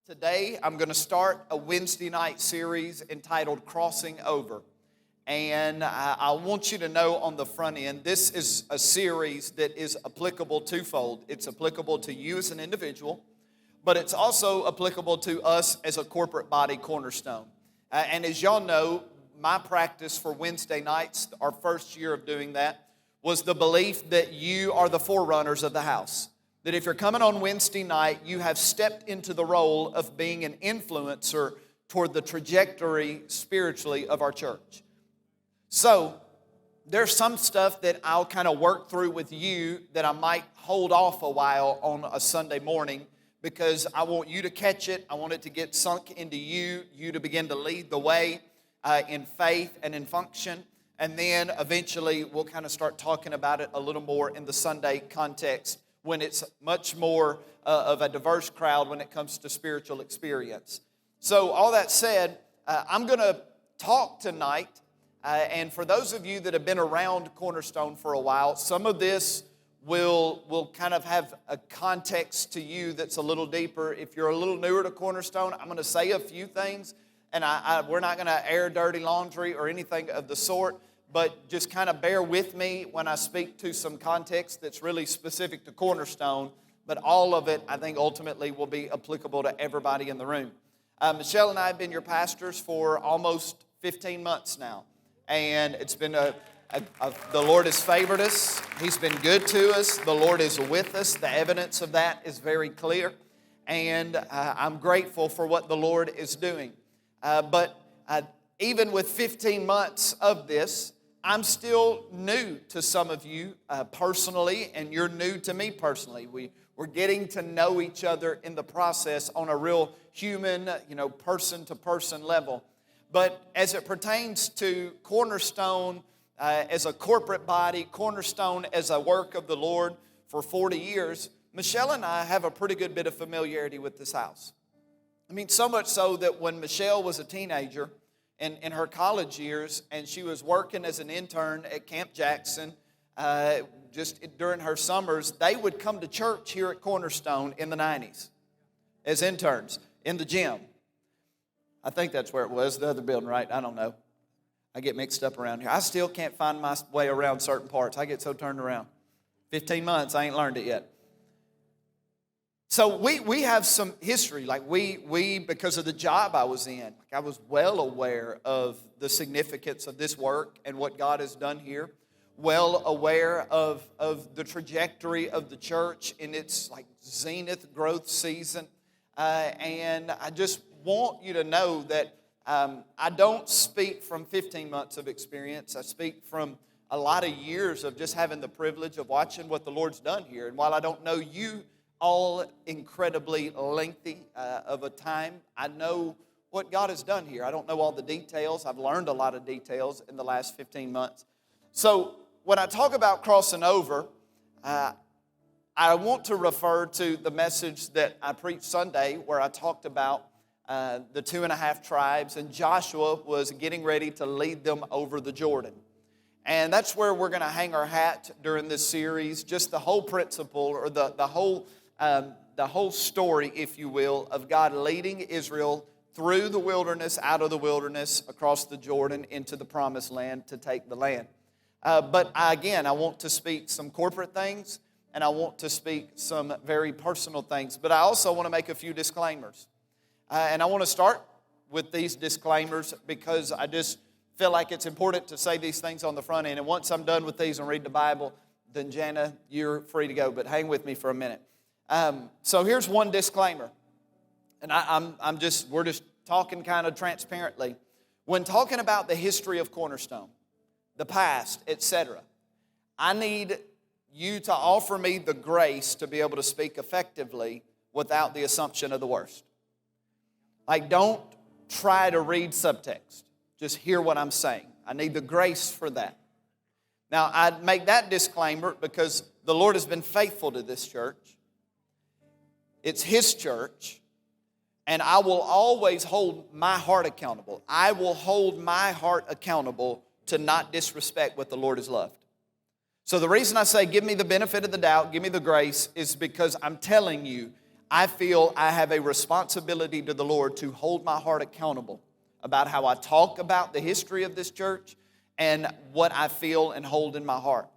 Today, I'm going to start a Wednesday night series entitled Crossing Over. And I want you to know on the front end, this is a series that is applicable twofold. It's applicable to you as an individual, but it's also applicable to us as a corporate body, Cornerstone. And as y'all know, my practice for Wednesday nights, our first year of doing that, was the belief that you are the forerunners of the house. That if you're coming on Wednesday night, you have stepped into the role of being an influencer toward the trajectory spiritually of our church. So, there's some stuff that I'll kind of work through with you that I might hold off a while on a Sunday morning because I want you to catch it. I want it to get sunk into you to begin to lead the way in faith and in function. And then eventually we'll kind of start talking about it a little more in the Sunday context, when it's much more of a diverse crowd when it comes to spiritual experience. So all that said, I'm going to talk tonight, and for those of you that have been around Cornerstone for a while, some of this will kind of have a context to you that's a little deeper. If you're a little newer to Cornerstone, I'm going to say a few things, and we're not going to air dirty laundry or anything of the sort. But just kind of bear with me when I speak to some context that's really specific to Cornerstone. But all of it, I think, ultimately will be applicable to everybody in the room. Michelle and I have been your pastors for almost 15 months now. And it's been the Lord has favored us. He's been good to us. The Lord is with us. The evidence of that is very clear. And I'm grateful for what the Lord is doing. But even with 15 months of this, I'm still new to some of you personally, and you're new to me personally. We're getting to know each other in the process on a real human, person-to-person level. But as it pertains to Cornerstone as a corporate body, Cornerstone as a work of the Lord for 40 years, Michelle and I have a pretty good bit of familiarity with this house. I mean, so much so that when Michelle was a teenager, in her college years, and she was working as an intern at Camp Jackson, just during her summers, they would come to church here at Cornerstone in the 90s as interns in the gym. I think that's where it was, the other building, right? I don't know. I get mixed up around here. I still can't find my way around certain parts. I get so turned around. 15 months, I ain't learned it yet. So we have some history, like we because of the job I was in, I was well aware of the significance of this work and what God has done here, well aware of the trajectory of the church in its like zenith growth season, and I just want you to know that I don't speak from 15 months of experience. I speak from a lot of years of just having the privilege of watching what the Lord's done here, and while I don't know you all incredibly lengthy of a time, I know what God has done here. I don't know all the details. I've learned a lot of details in the last 15 months. So when I talk about crossing over, I want to refer to the message that I preached Sunday where I talked about the 2.5 tribes, and Joshua was getting ready to lead them over the Jordan. And that's where we're going to hang our hat during this series, just the whole principle or the whole story, if you will, of God leading Israel through the wilderness, out of the wilderness, across the Jordan, into the promised land to take the land. But again, I want to speak some corporate things, and I want to speak some very personal things. But I also want to make a few disclaimers. And I want to start with these disclaimers because I just feel like it's important to say these things on the front end. And once I'm done with these and read the Bible, then Jana, you're free to go. But hang with me for a minute. So here's one disclaimer, and we're just talking kind of transparently. When talking about the history of Cornerstone, the past, etc., I need you to offer me the grace to be able to speak effectively without the assumption of the worst. Like, don't try to read subtext. Just hear what I'm saying. I need the grace for that. Now, I make that disclaimer because the Lord has been faithful to this church. It's His church, and I will always hold my heart accountable. I will hold my heart accountable to not disrespect what the Lord has loved. So the reason I say give me the benefit of the doubt, give me the grace, is because I'm telling you, I feel I have a responsibility to the Lord to hold my heart accountable about how I talk about the history of this church and what I feel and hold in my heart.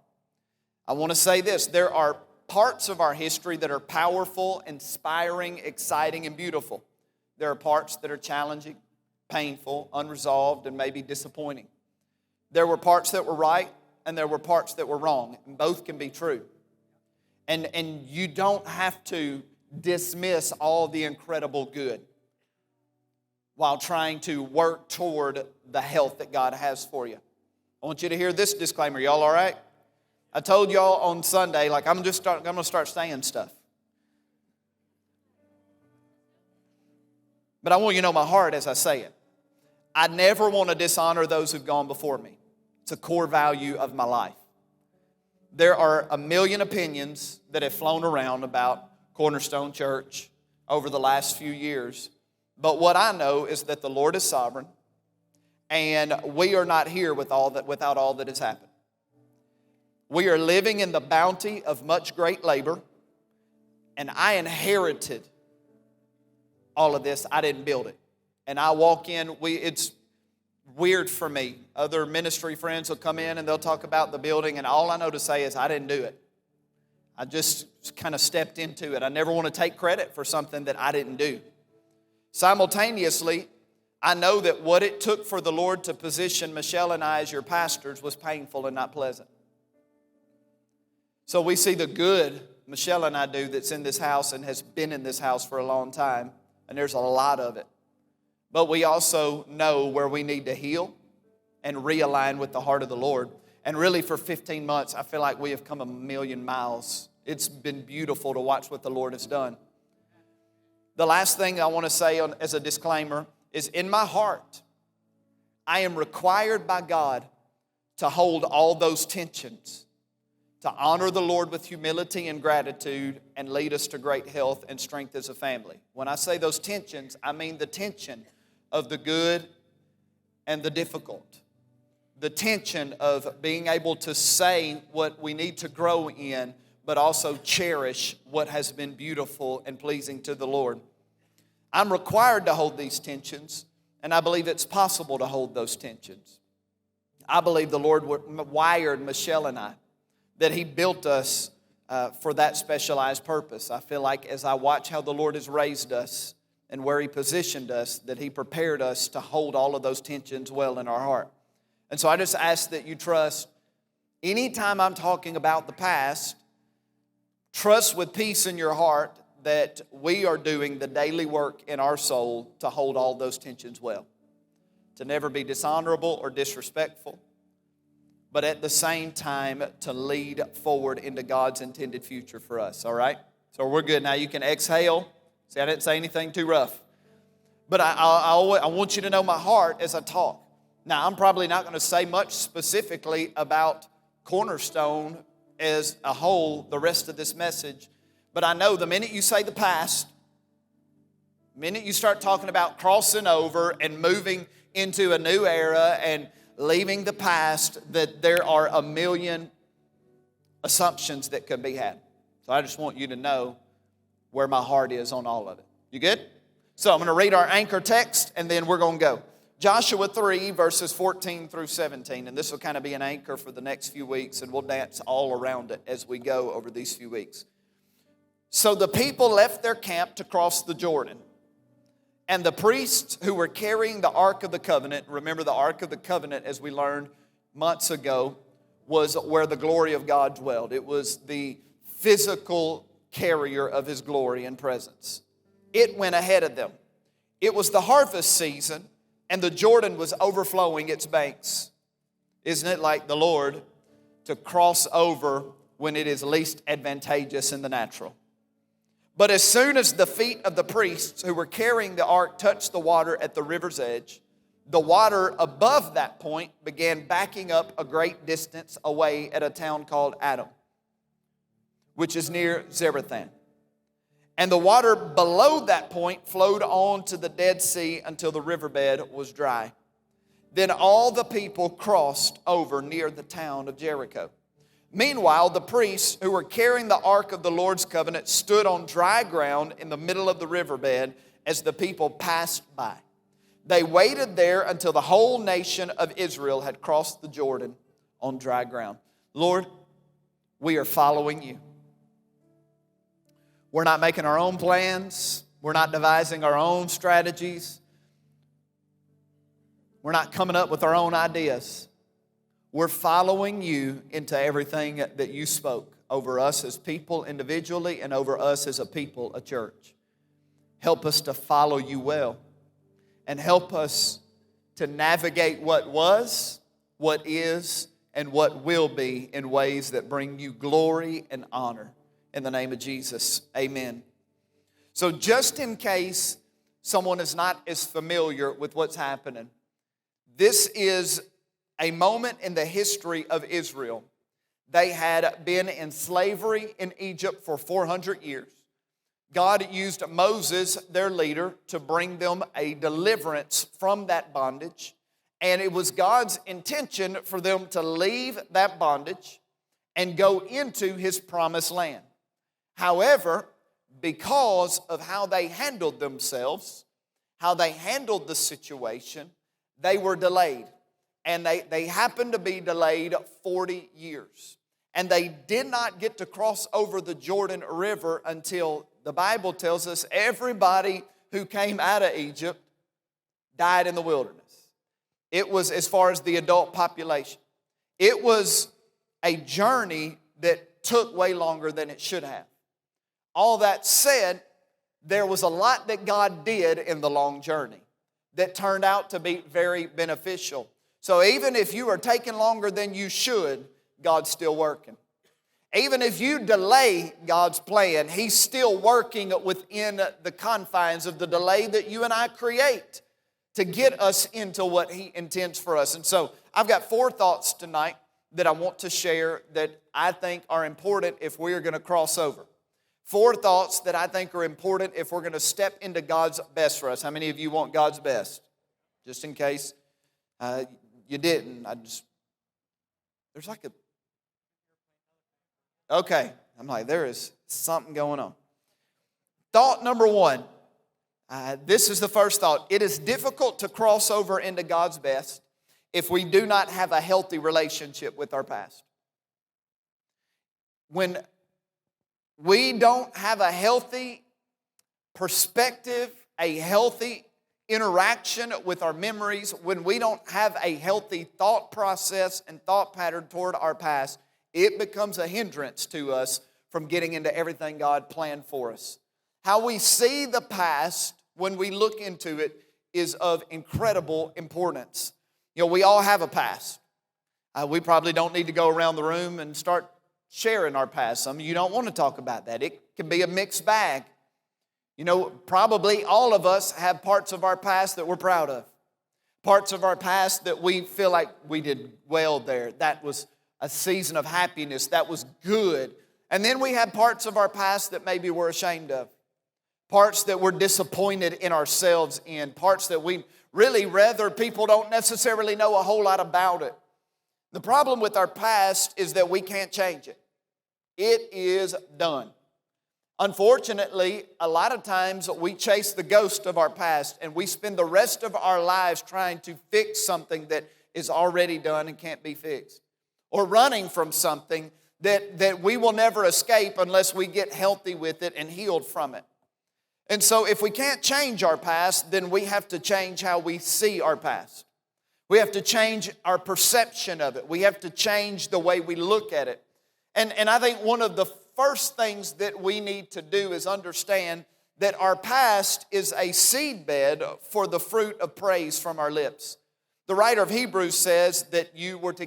I want to say this, there are parts of our history that are powerful, inspiring, exciting, and beautiful. There are parts that are challenging, painful, unresolved, and maybe disappointing. There were parts that were right, and there were parts that were wrong, and both can be true. And you don't have to dismiss all the incredible good while trying to work toward the health that God has for you. I want you to hear this disclaimer. Y'all all right? I told y'all on Sunday, like I'm going to start saying stuff. But I want you to know my heart as I say it. I never want to dishonor those who've gone before me. It's a core value of my life. There are a million opinions that have flown around about Cornerstone Church over the last few years. But what I know is that the Lord is sovereign, and we are not here without all that has happened. We are living in the bounty of much great labor, and I inherited all of this. I didn't build it. And I walk in, it's weird for me. Other ministry friends will come in and they'll talk about the building, and all I know to say is I didn't do it. I just kind of stepped into it. I never want to take credit for something that I didn't do. Simultaneously, I know that what it took for the Lord to position Michelle and I as your pastors was painful and not pleasant. So we see the good Michelle and I do that's in this house and has been in this house for a long time, and there's a lot of it. But we also know where we need to heal and realign with the heart of the Lord. And really for 15 months, I feel like we have come a million miles. It's been beautiful to watch what the Lord has done. The last thing I want to say as a disclaimer is in my heart, I am required by God to hold all those tensions, to honor the Lord with humility and gratitude, and lead us to great health and strength as a family. When I say those tensions, I mean the tension of the good and the difficult. The tension of being able to say what we need to grow in, but also cherish what has been beautiful and pleasing to the Lord. I'm required to hold these tensions, and I believe it's possible to hold those tensions. I believe the Lord wired Michelle and I, that He built us for that specialized purpose. I feel like as I watch how the Lord has raised us and where He positioned us, that He prepared us to hold all of those tensions well in our heart. And so I just ask that you trust, anytime I'm talking about the past, trust with peace in your heart that we are doing the daily work in our soul to hold all those tensions well. To never be dishonorable or disrespectful, but at the same time to lead forward into God's intended future for us, all right? So we're good. Now you can exhale. See, I didn't say anything too rough. But I want you to know my heart as I talk. Now, I'm probably not going to say much specifically about Cornerstone as a whole the rest of this message. But I know the minute you say the past, the minute you start talking about crossing over and moving into a new era and leaving the past, that there are a million assumptions that could be had. So I just want you to know where my heart is on all of it. You good? So I'm going to read our anchor text, and then we're going to go. Joshua 3, verses 14 through 17. And this will kind of be an anchor for the next few weeks, and we'll dance all around it as we go over these few weeks. So the people left their camp to cross the Jordan. And the priests who were carrying the Ark of the Covenant, remember the Ark of the Covenant, as we learned months ago, was where the glory of God dwelled. It was the physical carrier of His glory and presence. It went ahead of them. It was the harvest season, and the Jordan was overflowing its banks. Isn't it like the Lord to cross over when it is least advantageous in the natural? But as soon as the feet of the priests who were carrying the ark touched the water at the river's edge, the water above that point began backing up a great distance away at a town called Adam, which is near Zarethan. And the water below that point flowed on to the Dead Sea until the riverbed was dry. Then all the people crossed over near the town of Jericho. Meanwhile, the priests who were carrying the ark of the Lord's covenant stood on dry ground in the middle of the riverbed as the people passed by. They waited there until the whole nation of Israel had crossed the Jordan on dry ground. Lord, we are following you. We're not making our own plans. We're not devising our own strategies. We're not coming up with our own ideas. We're following you into everything that you spoke over us as people individually and over us as a people, a church. Help us to follow you well, and help us to navigate what was, what is, and what will be in ways that bring you glory and honor. In the name of Jesus, amen. So just in case someone is not as familiar with what's happening, this is a moment in the history of Israel. They had been in slavery in Egypt for 400 years. God used Moses, their leader, to bring them a deliverance from that bondage. And it was God's intention for them to leave that bondage and go into His promised land. However, because of how they handled themselves, how they handled the situation, they were delayed. And they happened to be delayed 40 years. And they did not get to cross over the Jordan River until the Bible tells us everybody who came out of Egypt died in the wilderness. It was, as far as the adult population, it was a journey that took way longer than it should have. All that said, there was a lot that God did in the long journey that turned out to be very beneficial. So even if you are taking longer than you should, God's still working. Even if you delay God's plan, He's still working within the confines of the delay that you and I create to get us into what He intends for us. And so I've got 4 thoughts tonight that I want to share that I think are important if we are going to cross over. 4 thoughts that I think are important if we're going to step into God's best for us. How many of you want God's best? Just in case you didn't. There's like okay. I'm like, there is something going on. Thought number 1. This is the first thought. It is difficult to cross over into God's best if we do not have a healthy relationship with our past. When we don't have a healthy perspective, a healthy interaction with our memories, when we don't have a healthy thought process and thought pattern toward our past, it becomes a hindrance to us from getting into everything God planned for us. How we see the past when we look into it is of incredible importance. You know, we all have a past. We probably don't need to go around the room and start sharing our past. Some of you don't want to talk about that. It can be a mixed bag. You know, probably all of us have parts of our past that we're proud of. Parts of our past that we feel like we did well there. That was a season of happiness. That was good. And then we have parts of our past that maybe we're ashamed of. Parts that we're disappointed in ourselves in. Parts that we really rather people don't necessarily know a whole lot about it. The problem with our past is that we can't change it. It is done. Unfortunately, a lot of times we chase the ghost of our past and we spend the rest of our lives trying to fix something that is already done and can't be fixed. Or running from something that we will never escape unless we get healthy with it and healed from it. And so if we can't change our past, then we have to change how we see our past. We have to change our perception of it. We have to change the way we look at it. And I think one of the first things that we need to do is understand that our past is a seedbed for the fruit of praise from our lips. The writer of Hebrews says that we are to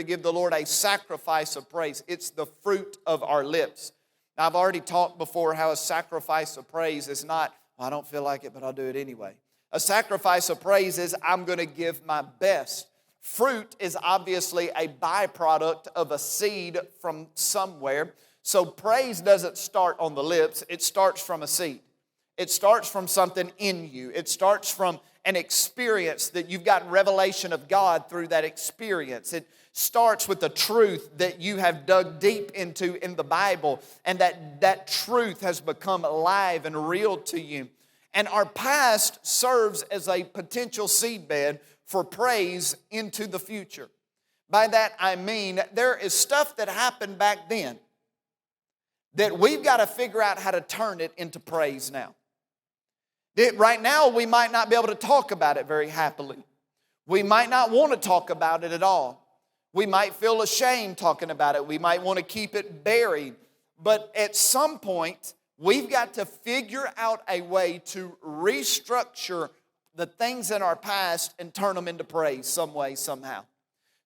give the Lord a sacrifice of praise. It's the fruit of our lips. Now, I've already talked before how a sacrifice of praise is not, I don't feel like it, but I'll do it anyway. A sacrifice of praise is, I'm going to give my best. Fruit is obviously a byproduct of a seed from somewhere. So praise doesn't start on the lips. It starts from a seed. It starts from something in you. It starts from an experience that you've gotten revelation of God through that experience. It starts with the truth that you have dug deep into in the Bible, and that truth has become alive and real to you. And our past serves as a potential seedbed for praise into the future. By that I mean there is stuff that happened back then that we've got to figure out how to turn it into praise now. Right now, we might not be able to talk about it very happily. We might not want to talk about it at all. We might feel ashamed talking about it. We might want to keep it buried. But at some point, we've got to figure out a way to restructure the things in our past and turn them into praise some way, somehow.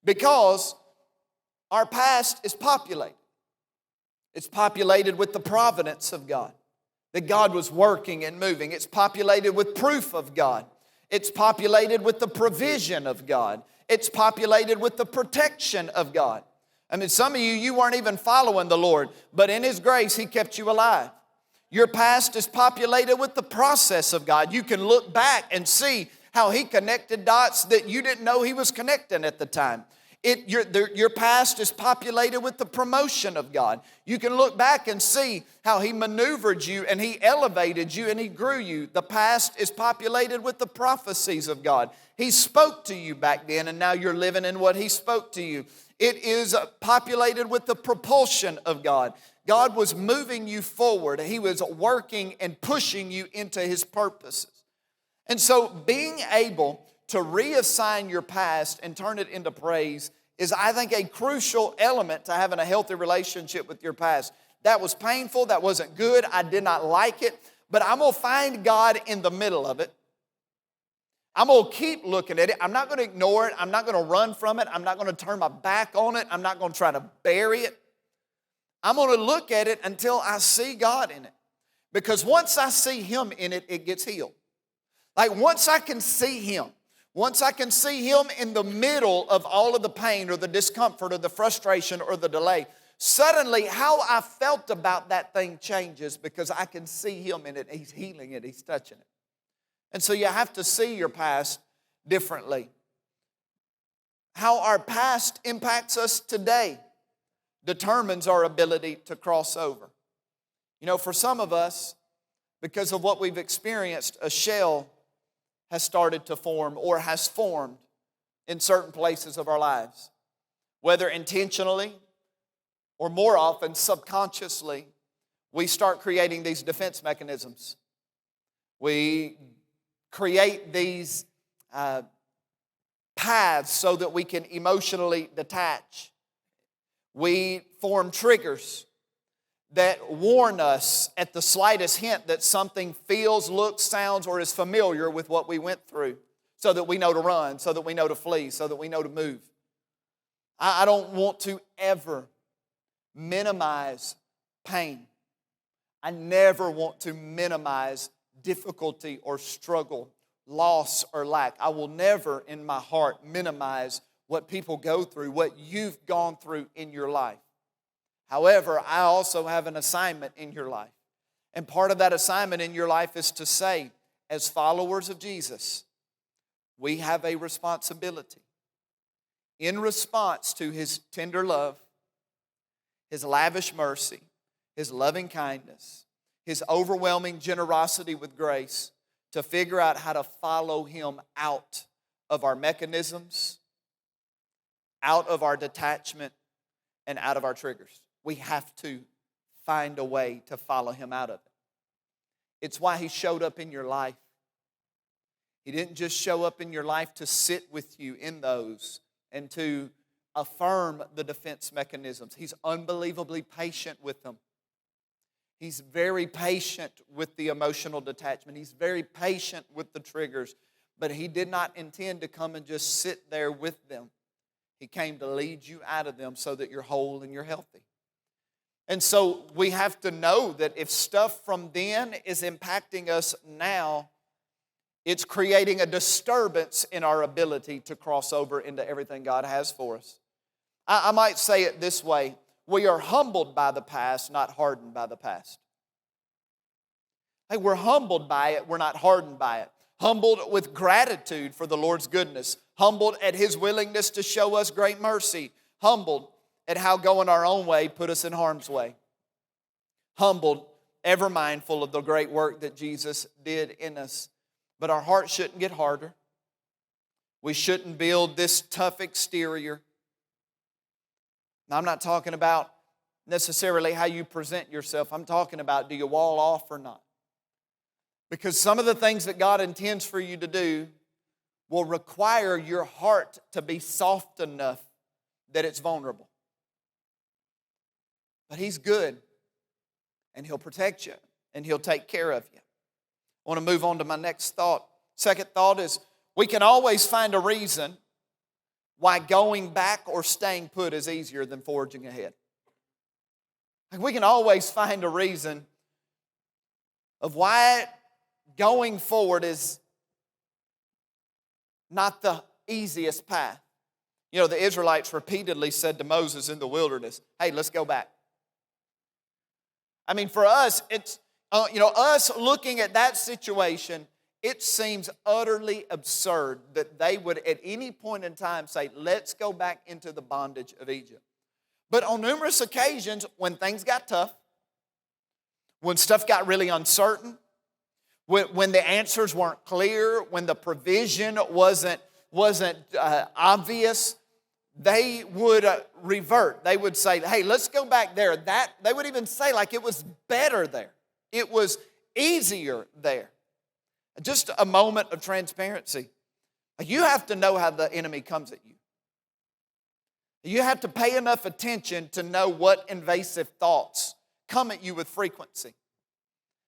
Because our past is populated. It's populated with the providence of God, that God was working and moving. It's populated with proof of God. It's populated with the provision of God. It's populated with the protection of God. I mean, some of you weren't even following the Lord, but in His grace, He kept you alive. Your past is populated with the process of God. You can look back and see how He connected dots that you didn't know He was connecting at the time. Your past is populated with the promotion of God. You can look back and see how He maneuvered you and He elevated you and He grew you. The past is populated with the prophecies of God. He spoke to you back then, and now you're living in what He spoke to you. It is populated with the propulsion of God. God was moving you forward. He was working and pushing you into His purposes. And so being able to reassign your past and turn it into praise is, I think, a crucial element to having a healthy relationship with your past. That was painful. That wasn't good. I did not like it. But I'm going to find God in the middle of it. I'm going to keep looking at it. I'm not going to ignore it. I'm not going to run from it. I'm not going to turn my back on it. I'm not going to try to bury it. I'm going to look at it until I see God in it. Because once I see Him in it, it gets healed. Like once I can see Him in the middle of all of the pain or the discomfort or the frustration or the delay, suddenly how I felt about that thing changes because I can see Him in it. He's healing it. He's touching it. And so you have to see your past differently. How our past impacts us today determines our ability to cross over. You know, for some of us, because of what we've experienced, a shell has started to form or has formed in certain places of our lives. Whether intentionally or more often subconsciously, we start creating these defense mechanisms. We create these paths so that we can emotionally detach. We form triggers that warn us at the slightest hint that something feels, looks, sounds, or is familiar with what we went through, so that we know to run, so that we know to flee, so that we know to move. I don't want to ever minimize pain. I never want to minimize difficulty or struggle, loss or lack. I will never in my heart minimize what people go through, what you've gone through in your life. However, I also have an assignment in your life. And part of that assignment in your life is to say, as followers of Jesus, we have a responsibility. In response to His tender love, His lavish mercy, His loving kindness, His overwhelming generosity with grace, to figure out how to follow Him out of our mechanisms, out of our detachment, and out of our triggers. We have to find a way to follow Him out of it. It's why He showed up in your life. He didn't just show up in your life to sit with you in those and to affirm the defense mechanisms. He's unbelievably patient with them. He's very patient with the emotional detachment. He's very patient with the triggers. But He did not intend to come and just sit there with them. He came to lead you out of them so that you're whole and you're healthy. And so we have to know that if stuff from then is impacting us now, it's creating a disturbance in our ability to cross over into everything God has for us. I might say it this way: we are humbled by the past, not hardened by the past. Hey, we're humbled by it, we're not hardened by it. humbled with gratitude for the Lord's goodness, humbled at His willingness to show us great mercy, humbled at how going our own way put us in harm's way, humbled, ever mindful of the great work that Jesus did in us. But our hearts shouldn't get harder. We shouldn't build this tough exterior. Now, I'm not talking about necessarily how you present yourself. I'm talking about, do you wall off or not? Because some of the things that God intends for you to do will require your heart to be soft enough that it's vulnerable. But He's good, and He'll protect you, and He'll take care of you. I want to move on to my next thought. Second thought is, we can always find a reason why going back or staying put is easier than forging ahead. Like, we can always find a reason of why going forward is not the easiest path. You know, the Israelites repeatedly said to Moses in the wilderness, hey, let's go back. I mean, for us, it's, us looking at that situation, it seems utterly absurd that they would at any point in time say, let's go back into the bondage of Egypt. But on numerous occasions, when things got tough, when stuff got really uncertain, when the answers weren't clear, when the provision wasn't obvious, they would revert. They would say, hey, let's go back there. They would even say like it was better there. It was easier there. Just a moment of transparency. You have to know how the enemy comes at you. You have to pay enough attention to know what invasive thoughts come at you with frequency.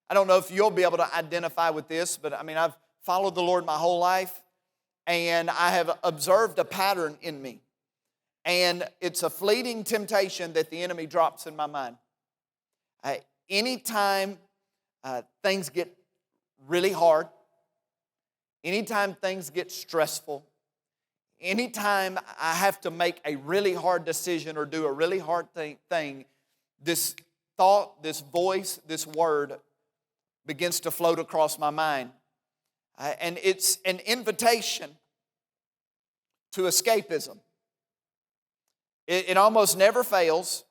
I don't know if you'll be able to identify with this, but I mean, I've followed the Lord my whole life, and I have observed a pattern in me. And it's a fleeting temptation that the enemy drops in my mind. Anytime things get really hard, anytime things get stressful, anytime I have to make a really hard decision or do a really hard thing, this thought, this voice, this word begins to float across my mind. And it's an invitation to escapism. It almost never fails.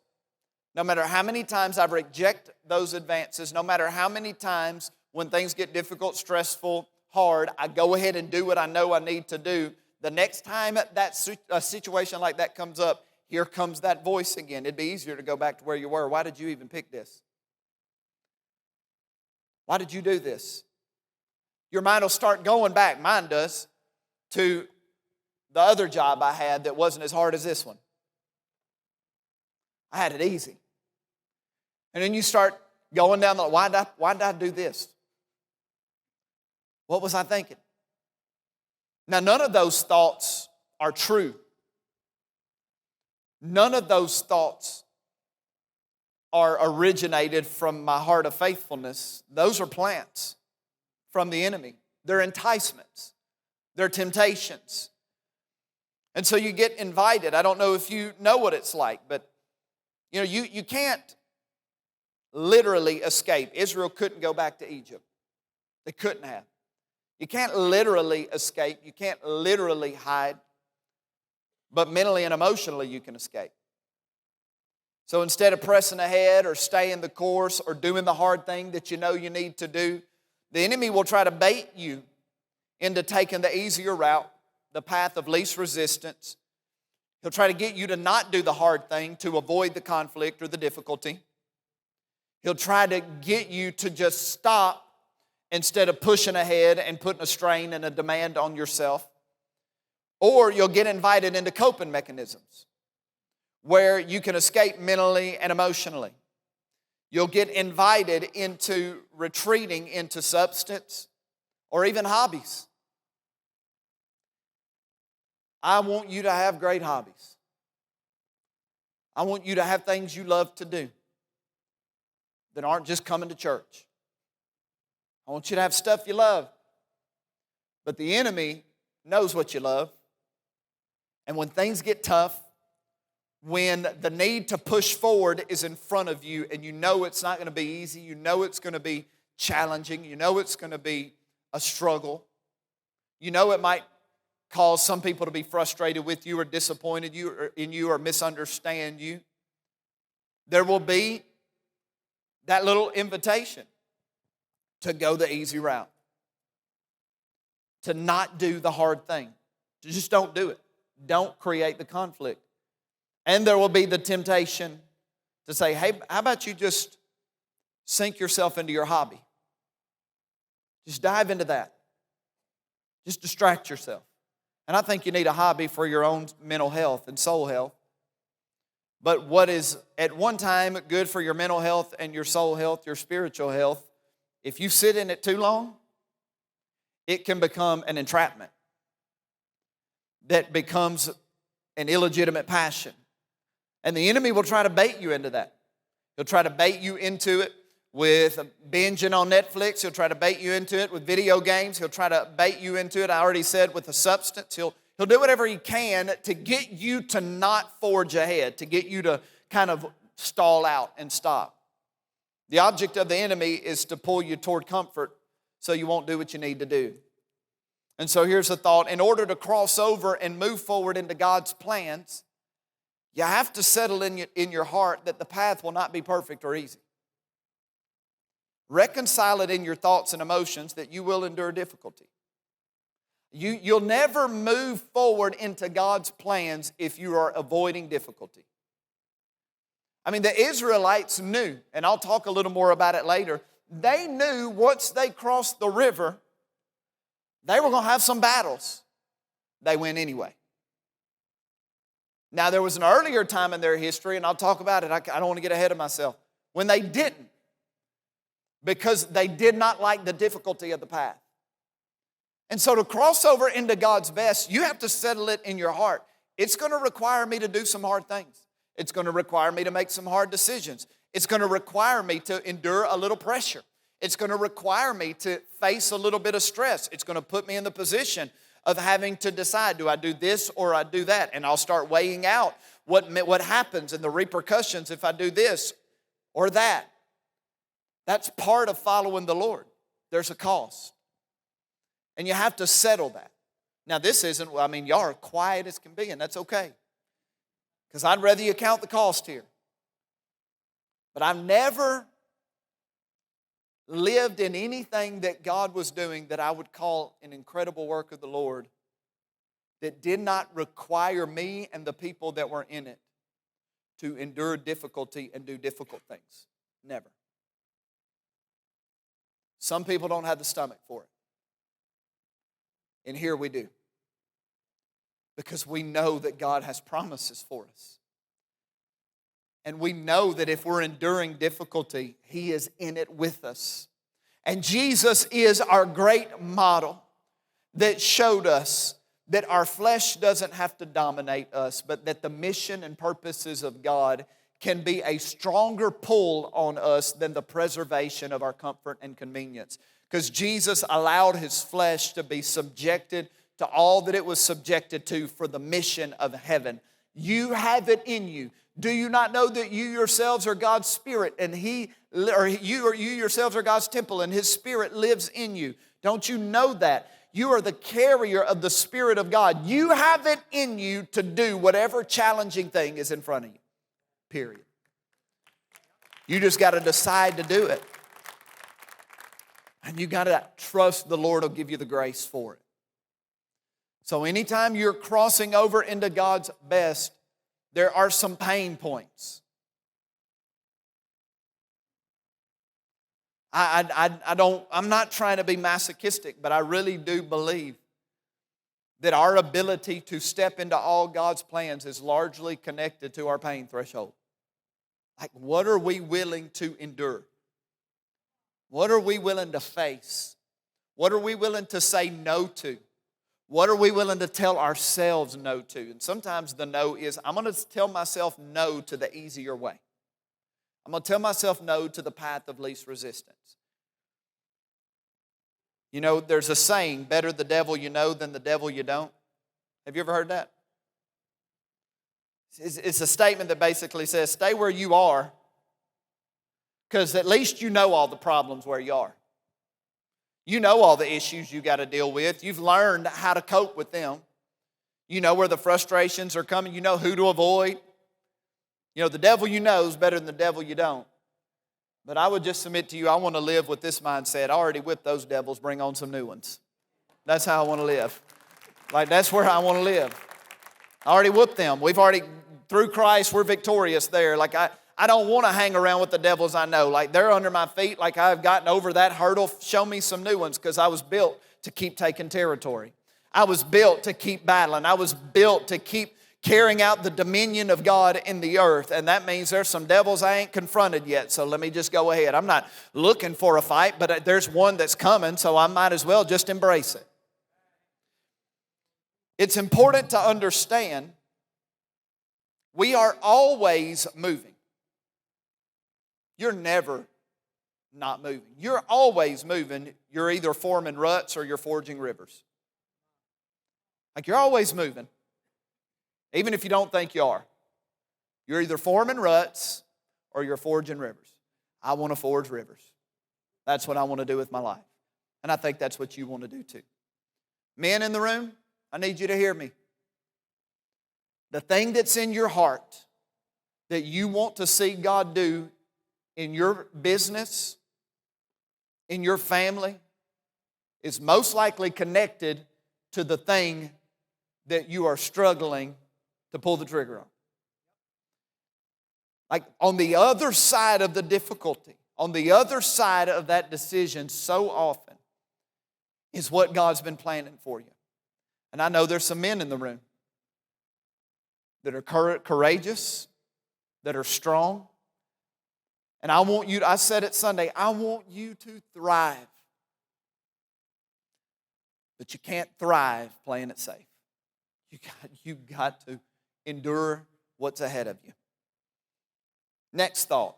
No matter how many times I reject those advances, no matter how many times when things get difficult, stressful, hard, I go ahead and do what I know I need to do. The next time a situation like that comes up, here comes that voice again. It'd be easier to go back to where you were. Why did you even pick this? Why did you do this? Your mind will start going back, mine does, to the other job I had that wasn't as hard as this one. I had it easy. And then you start going down the, why did I do this? What was I thinking? Now, none of those thoughts are true. None of those thoughts are originated from my heart of faithfulness. Those are plants from the enemy. They're enticements. They're temptations. And so you get invited. I don't know if you know what it's like, but you can't literally escape. Israel couldn't go back to Egypt. They couldn't have. You can't literally escape. You can't literally hide. But mentally and emotionally you can escape. So instead of pressing ahead or staying the course or doing the hard thing that you know you need to do, the enemy will try to bait you into taking the easier route, the path of least resistance. He'll try to get you to not do the hard thing to avoid the conflict or the difficulty. He'll try to get you to just stop instead of pushing ahead and putting a strain and a demand on yourself. Or you'll get invited into coping mechanisms where you can escape mentally and emotionally. You'll get invited into retreating into substance or even hobbies. I want you to have great hobbies. I want you to have things you love to do that aren't just coming to church. I want you to have stuff you love. But the enemy knows what you love. And when things get tough, when the need to push forward is in front of you and you know it's not going to be easy, you know it's going to be challenging, you know it's going to be a struggle, You know it might cause some people to be frustrated with you or disappointed in you or misunderstand you. There will be that little invitation to go the easy route, to not do the hard thing. Just don't do it. Don't create the conflict. And there will be the temptation to say, hey, how about you just sink yourself into your hobby? Just dive into that. Just distract yourself. And I think you need a hobby for your own mental health and soul health. But what is at one time good for your mental health and your soul health, your spiritual health, if you sit in it too long, it can become an entrapment that becomes an illegitimate passion. And the enemy will try to bait you into that. He'll try to bait you into it with binging on Netflix. He'll try to bait you into it with video games. He'll try to bait you into it, I already said, with a substance. He'll do whatever he can to get you to not forge ahead, to get you to kind of stall out and stop. The object of the enemy is to pull you toward comfort so you won't do what you need to do. And so here's the thought. In order to cross over and move forward into God's plans, you have to settle in your heart that the path will not be perfect or easy. Reconcile it in your thoughts and emotions that you will endure difficulty. You'll never move forward into God's plans if you are avoiding difficulty. I mean, the Israelites knew, and I'll talk a little more about it later, they knew once they crossed the river, they were going to have some battles. They went anyway. Now, there was an earlier time in their history, and I'll talk about it. I don't want to get ahead of myself, when they didn't, because they did not like the difficulty of the path. And so to cross over into God's best, you have to settle it in your heart. It's going to require me to do some hard things. It's going to require me to make some hard decisions. It's going to require me to endure a little pressure. It's going to require me to face a little bit of stress. It's going to put me in the position of having to decide, do I do this or I do that? And I'll start weighing out what happens and the repercussions if I do this or that. That's part of following the Lord. There's a cost. And you have to settle that. Now, this isn't, y'all are quiet as can be, and that's okay. Because I'd rather you count the cost here. But I've never lived in anything that God was doing that I would call an incredible work of the Lord that did not require me and the people that were in it to endure difficulty and do difficult things. Never. Some people don't have the stomach for it. And here we do. Because we know that God has promises for us. And we know that if we're enduring difficulty, He is in it with us. And Jesus is our great model that showed us that our flesh doesn't have to dominate us, but that the mission and purposes of God can be a stronger pull on us than the preservation of our comfort and convenience. Because Jesus allowed His flesh to be subjected to all that it was subjected to for the mission of heaven. You have it in you. Do you not know that you yourselves are God's Spirit and you yourselves are God's temple and His Spirit lives in you? Don't you know that? You are the carrier of the Spirit of God. You have it in you to do whatever challenging thing is in front of you. Period. You just got to decide to do it. And you got to trust the Lord will give you the grace for it. So anytime you're crossing over into God's best, there are some pain points. I'm not trying to be masochistic, but I really do believe that our ability to step into all God's plans is largely connected to our pain threshold. Like, what are we willing to endure? What are we willing to face? What are we willing to say no to? What are we willing to tell ourselves no to? And sometimes the no is, I'm going to tell myself no to the easier way. I'm going to tell myself no to the path of least resistance. You know, there's a saying, better the devil you know than the devil you don't. Have you ever heard that? It's a statement that basically says, stay where you are, because at least you know all the problems where you are. You know all the issues you got to deal with. You've learned how to cope with them. You know where the frustrations are coming. You know who to avoid. You know, the devil you know is better than the devil you don't. But I would just submit to you, I want to live with this mindset. I already whipped those devils, bring on some new ones. That's how I want to live. Like, that's where I want to live. I already whooped them. We've already, through Christ, we're victorious there. Like, I don't want to hang around with the devils I know. Like, they're under my feet. Like, I've gotten over that hurdle. Show me some new ones, because I was built to keep taking territory. I was built to keep battling. I was built to keep carrying out the dominion of God in the earth. And that means there's some devils I ain't confronted yet. So let me just go ahead. I'm not looking for a fight, but there's one that's coming, so I might as well just embrace it. It's important to understand we are always moving. You're never not moving. You're always moving. You're either forming ruts or you're forging rivers. Like, you're always moving. Even if you don't think you are. You're either forming ruts or you're forging rivers. I want to forge rivers. That's what I want to do with my life. And I think that's what you want to do too. Men in the room, I need you to hear me. The thing that's in your heart that you want to see God do in your business, in your family, is most likely connected to the thing that you are struggling to pull the trigger on. Like, on the other side of the difficulty, on the other side of that decision so often is what God's been planning for you. And I know there's some men in the room that are courageous, that are strong. And I want you, I said it Sunday, I want you to thrive. But you can't thrive playing it safe. You've got to endure what's ahead of you. Next thought.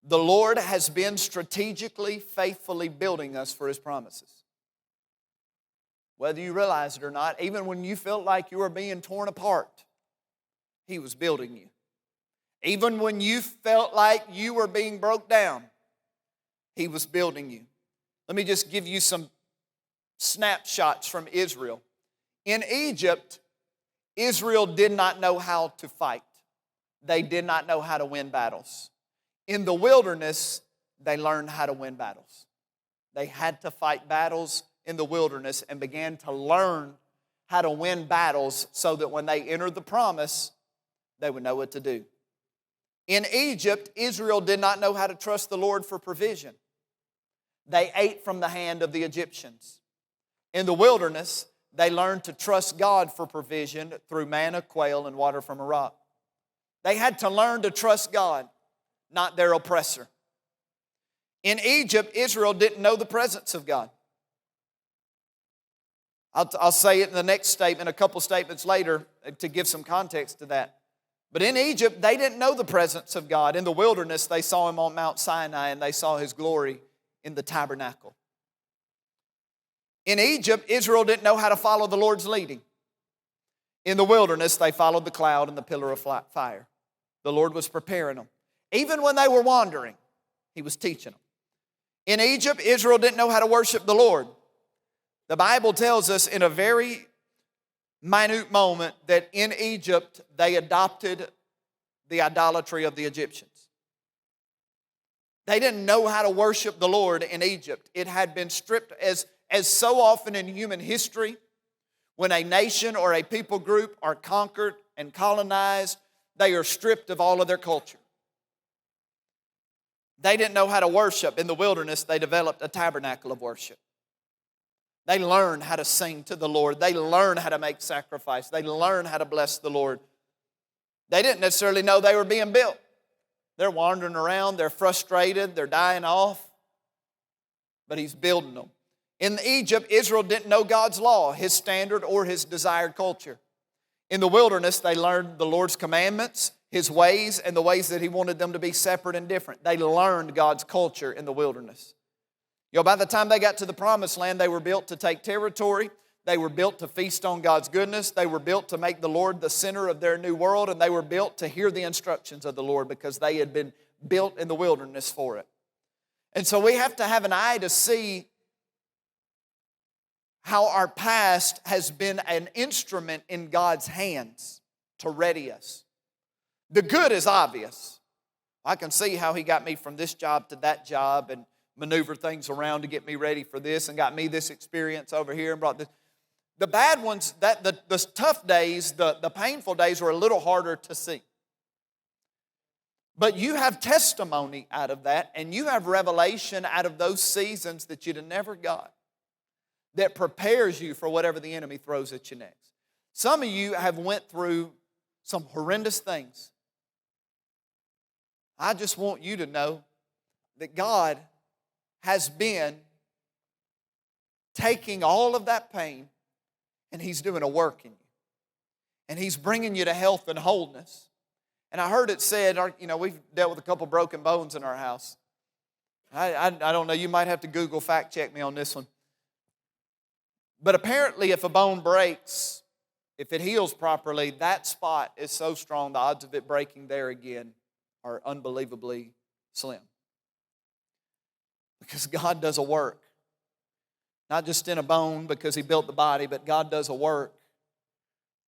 The Lord has been strategically, faithfully building us for His promises. Whether you realize it or not, even when you felt like you were being torn apart, He was building you. Even when you felt like you were being broke down, He was building you. Let me just give you some snapshots from Israel. In Egypt, Israel did not know how to fight. They did not know how to win battles. In the wilderness, they learned how to win battles. They had to fight battles in the wilderness and began to learn how to win battles so that when they entered the promise, they would know what to do. In Egypt, Israel did not know how to trust the Lord for provision. They ate from the hand of the Egyptians. In the wilderness, they learned to trust God for provision through manna, quail, and water from a rock. They had to learn to trust God, not their oppressor. In Egypt, Israel didn't know the presence of God. I'll say it in the next statement, a couple statements later, to give some context to that. But in Egypt, they didn't know the presence of God. In the wilderness, they saw Him on Mount Sinai and they saw His glory in the tabernacle. In Egypt, Israel didn't know how to follow the Lord's leading. In the wilderness, they followed the cloud and the pillar of fire. The Lord was preparing them. Even when they were wandering, He was teaching them. In Egypt, Israel didn't know how to worship the Lord. The Bible tells us in a very minute moment that in Egypt, they adopted the idolatry of the Egyptians. They didn't know how to worship the Lord in Egypt. It had been stripped, as so often in human history, when a nation or a people group are conquered and colonized, they are stripped of all of their culture. They didn't know how to worship. In the wilderness, they developed a tabernacle of worship. They learned how to sing to the Lord. They learned how to make sacrifice. They learned how to bless the Lord. They didn't necessarily know they were being built. They're wandering around. They're frustrated. They're dying off. But He's building them. In Egypt, Israel didn't know God's law, His standard, or His desired culture. In the wilderness, they learned the Lord's commandments, His ways, and the ways that He wanted them to be separate and different. They learned God's culture in the wilderness. You know, by the time they got to the promised land, they were built to take territory. They were built to feast on God's goodness. They were built to make the Lord the center of their new world. And they were built to hear the instructions of the Lord because they had been built in the wilderness for it. And so we have to have an eye to see how our past has been an instrument in God's hands to ready us. The good is obvious. I can see how He got me from this job to that job and maneuvered things around to get me ready for this and got me this experience over here and brought this. The bad ones, the tough days, the painful days are a little harder to see. But you have testimony out of that, and you have revelation out of those seasons that you'd have never got, that prepares you for whatever the enemy throws at you next. Some of you have went through some horrendous things. I just want you to know that God has been taking all of that pain and He's doing a work in you. And He's bringing you to health and wholeness. And I heard it said, we've dealt with a couple broken bones in our house. I don't know, you might have to Google fact check me on this one. But apparently if a bone breaks, if it heals properly, that spot is so strong, the odds of it breaking there again are unbelievably slim. Because God does a work. Not just in a bone because He built the body, but God does a work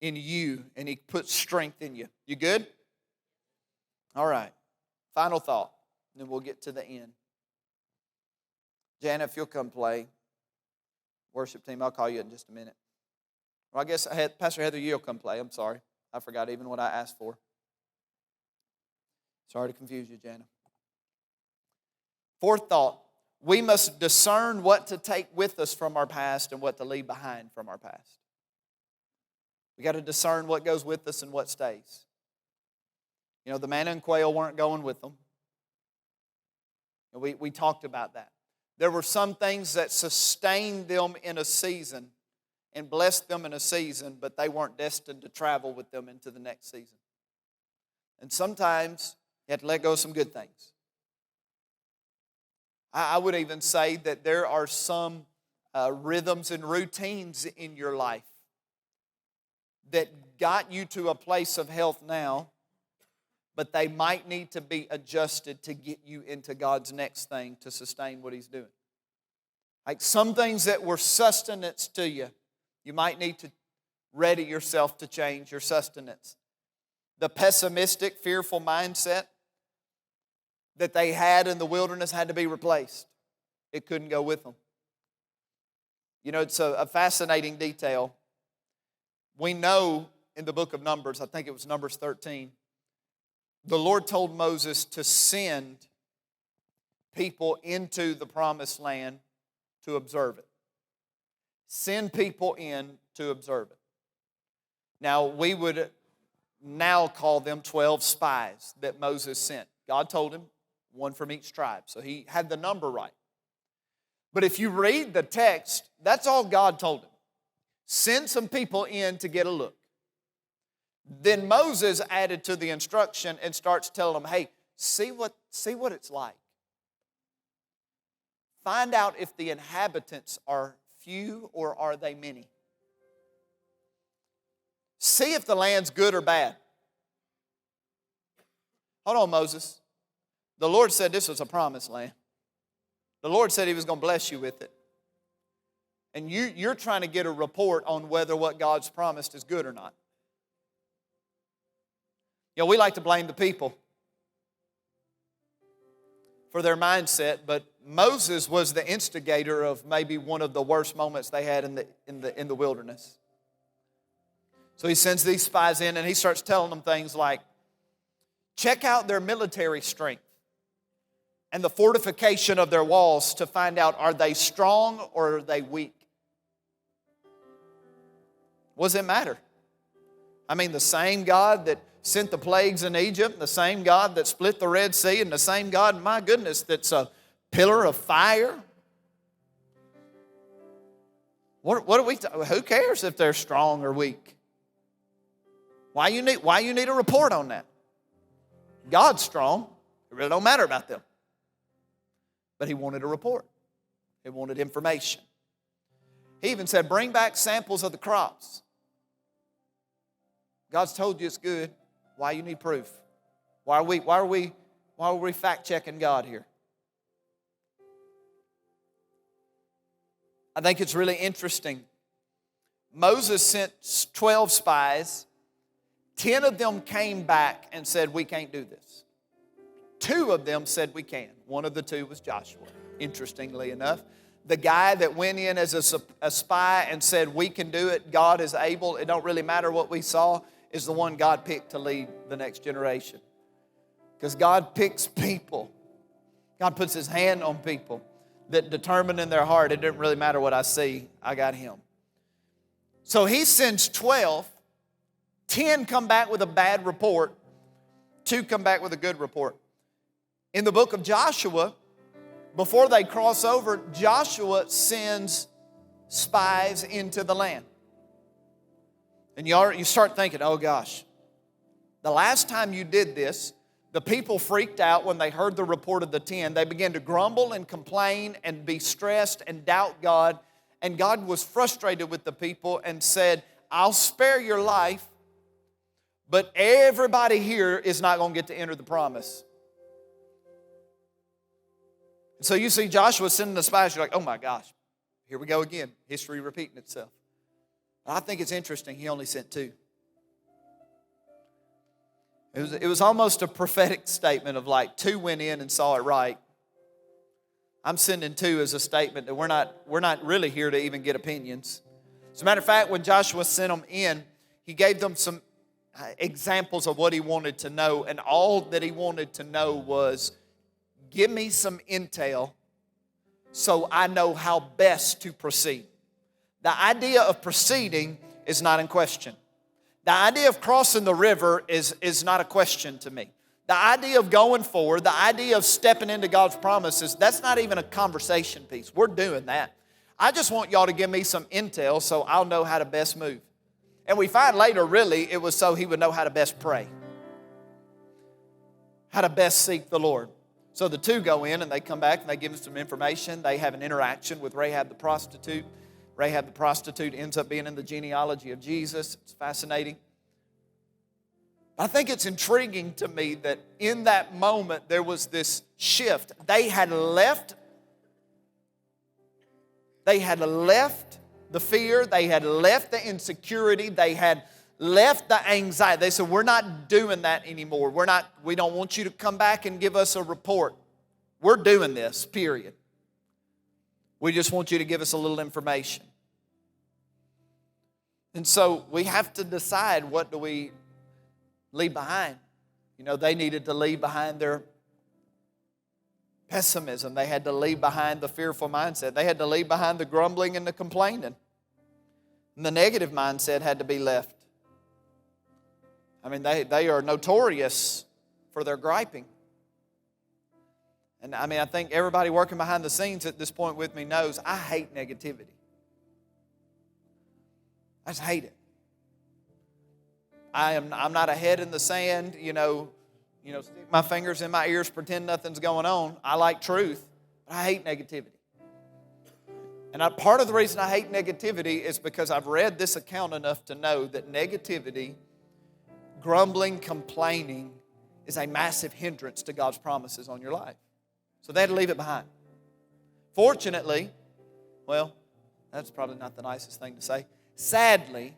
in you and He puts strength in you. You good? All right. Final thought, and then we'll get to the end. Jana, if you'll come play. Worship team, I'll call you in just a minute. Well, I guess Pastor Heather, you'll come play. I'm sorry. I forgot even what I asked for. Sorry to confuse you, Jana. Fourth thought, we must discern what to take with us from our past and what to leave behind from our past. We got to discern what goes with us and what stays. You know, the manna and quail weren't going with them. We talked about that. There were some things that sustained them in a season and blessed them in a season, but they weren't destined to travel with them into the next season. And sometimes you have to let go of some good things. I would even say that there are some rhythms and routines in your life that got you to a place of health now, but they might need to be adjusted to get you into God's next thing to sustain what He's doing. Like some things that were sustenance to you, you might need to ready yourself to change your sustenance. The pessimistic, fearful mindset that they had in the wilderness had to be replaced. It couldn't go with them. You know, it's a fascinating detail. We know in the book of Numbers, I think it was Numbers 13, the Lord told Moses to send people into the promised land to observe it. Send people in to observe it. Now, we would now call them 12 spies that Moses sent. God told him, one from each tribe. So he had the number right. But if you read the text, that's all God told him. Send some people in to get a look. Then Moses added to the instruction and starts telling them, hey, see what it's like. Find out if the inhabitants are few or are they many. See if the land's good or bad. Hold on, Moses. The Lord said this was a promised land. The Lord said He was going to bless you with it. And you're trying to get a report on whether what God's promised is good or not. You know, we like to blame the people for their mindset, but Moses was the instigator of maybe one of the worst moments they had in the wilderness. So he sends these spies in and he starts telling them things like, check out their military strength and the fortification of their walls to find out, are they strong or are they weak? What does it matter? I mean, the same God that sent the plagues in Egypt, the same God that split the Red Sea, and the same God, my goodness, that's a pillar of fire. Who cares if they're strong or weak? Why you need a report on that? God's strong. It really don't matter about them. But He wanted a report. He wanted information. He even said, bring back samples of the crops. God's told you it's good. Why you need proof? Why are we fact checking God here? I think it's really interesting. Moses sent 12 spies. 10 of them came back and said, we can't do this. 2 of them said we can. One of the 2 was Joshua, interestingly enough. The guy that went in as a spy and said, we can do it, God is able, it don't really matter what we saw, is the one God picked to lead the next generation. Because God picks people. God puts His hand on people that determine in their heart, it doesn't really matter what I see, I got Him. So He sends 12. 10 come back with a bad report. 2 come back with a good report. In the book of Joshua, before they cross over, Joshua sends spies into the land. And you start thinking, oh gosh, the last time you did this, the people freaked out when they heard the report of the 10. They began to grumble and complain and be stressed and doubt God. And God was frustrated with the people and said, I'll spare your life, but everybody here is not going to get to enter the promise. So you see Joshua sending the spies, you're like, oh my gosh, here we go again. History repeating itself. I think it's interesting, he only sent 2. It was almost a prophetic statement of like 2 went in and saw it right. I'm sending 2 as a statement that we're not really here to even get opinions. As a matter of fact, when Joshua sent them in, he gave them some examples of what he wanted to know, and all that he wanted to know was, give me some intel so I know how best to proceed. The idea of proceeding is not in question. The idea of crossing the river is not a question to me. The idea of going forward, the idea of stepping into God's promises, that's not even a conversation piece. We're doing that. I just want y'all to give me some intel so I'll know how to best move. And we find later, really, it was so he would know how to best pray, how to best seek the Lord. So the 2 go in and they come back and they give him some information. They have an interaction with Rahab the prostitute. Rahab the prostitute ends up being in the genealogy of Jesus. It's fascinating. I think it's intriguing to me that in that moment there was this shift. They had left the fear. They had left the insecurity. They had left the anxiety. They said, we're not doing that anymore. We don't want you to come back and give us a report. We're doing this, period. We just want you to give us a little information. And so we have to decide, what do we leave behind? You know, they needed to leave behind their pessimism. They had to leave behind the fearful mindset. They had to leave behind the grumbling and the complaining. And the negative mindset had to be left. I mean, they are notorious for their griping. And I mean, I think everybody working behind the scenes at this point with me knows I hate negativity. I just hate it. I'm not a head in the sand, stick my fingers in my ears, pretend nothing's going on. I like truth, but I hate negativity. And part of the reason I hate negativity is because I've read this account enough to know that negativity, grumbling, complaining, is a massive hindrance to God's promises on your life. So they had to leave it behind. Fortunately, well, that's probably not the nicest thing to say. Sadly,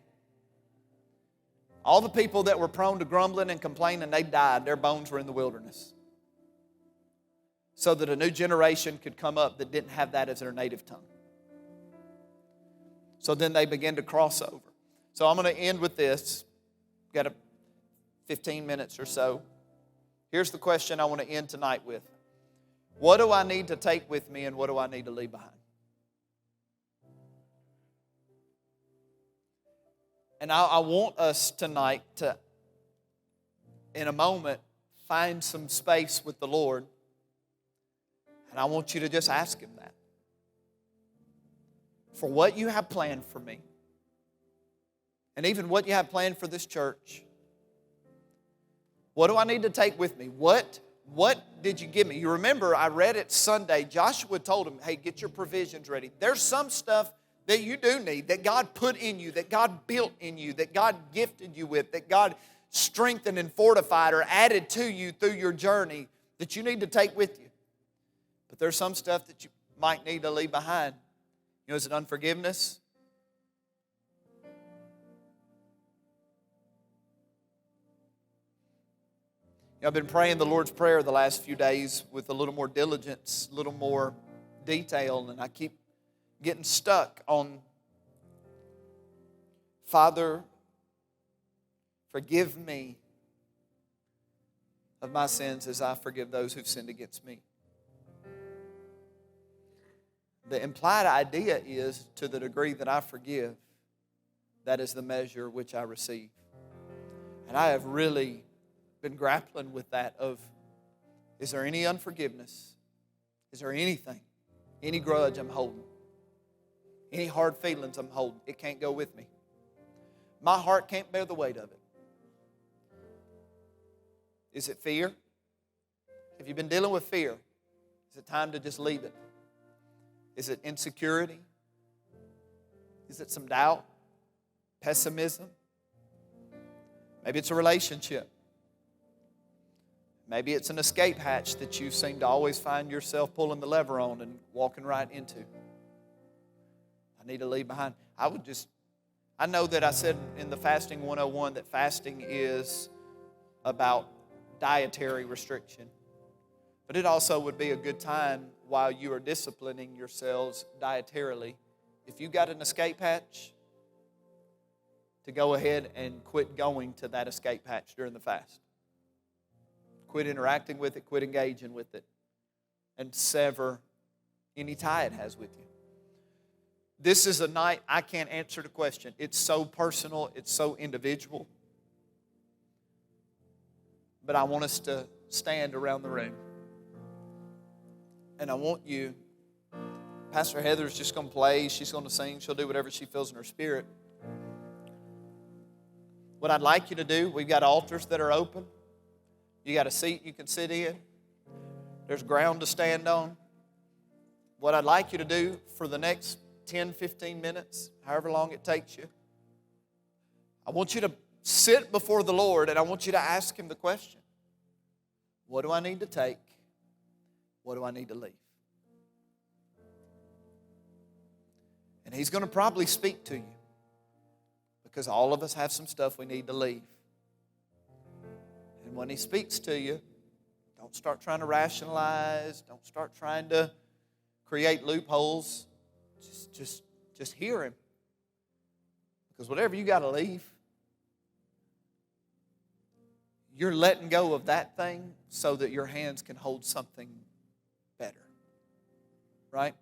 all the people that were prone to grumbling and complaining, they died. Their bones were in the wilderness. So that a new generation could come up that didn't have that as their native tongue. So then they began to cross over. So I'm going to end with this. Got 15 minutes or so. Here's the question I want to end tonight with. What do I need to take with me and what do I need to leave behind? And I want us tonight to, in a moment, find some space with the Lord. And I want you to just ask Him that. For what you have planned for me, and even what you have planned for this church, what do I need to take with me? What did you give me? You remember, I read it Sunday, Joshua told him, hey, get your provisions ready. There's some stuff that you do need, that God put in you, that God built in you, that God gifted you with, that God strengthened and fortified or added to you through your journey that you need to take with you. But there's some stuff that you might need to leave behind. You know, is it unforgiveness? You know, I've been praying the Lord's Prayer the last few days with a little more diligence, a little more detail, and I keep getting stuck on, Father, forgive me of my sins as I forgive those who've sinned against me. The implied idea is, to the degree that I forgive, that is the measure which I receive. And I have really been grappling with that of, is there any unforgiveness? Is there anything, any grudge I'm holding? Any hard feelings I'm holding? It can't go with me. My heart can't bear the weight of it. Is it fear? Have you been dealing with fear? Is it time to just leave it? Is it insecurity? Is it some doubt? Pessimism? Maybe it's a relationship. Maybe it's an escape hatch that you seem to always find yourself pulling the lever on and walking right into. I need to leave behind. I know that I said in the Fasting 101 that fasting is about dietary restriction. But it also would be a good time while you are disciplining yourselves dietarily, if you got an escape hatch, to go ahead and quit going to that escape hatch during the fast. Quit interacting with it, quit engaging with it, and sever any tie it has with you. This is a night I can't answer the question. It's so personal, it's so individual. But I want us to stand around the room. And I want you, Pastor Heather's just going to play, she's going to sing, she'll do whatever she feels in her spirit. What I'd like you to do, we've got altars that are open. You got a seat you can sit in. There's ground to stand on. What I'd like you to do for the next 10, 15 minutes, however long it takes you, I want you to sit before the Lord and I want you to ask Him the question, what do I need to take? What do I need to leave? And He's going to probably speak to you because all of us have some stuff we need to leave. And when He speaks to you, don't start trying to rationalize. Don't start trying to create loopholes. Just hear Him. Because whatever you got to leave, you're letting go of that thing so that your hands can hold something better. Right?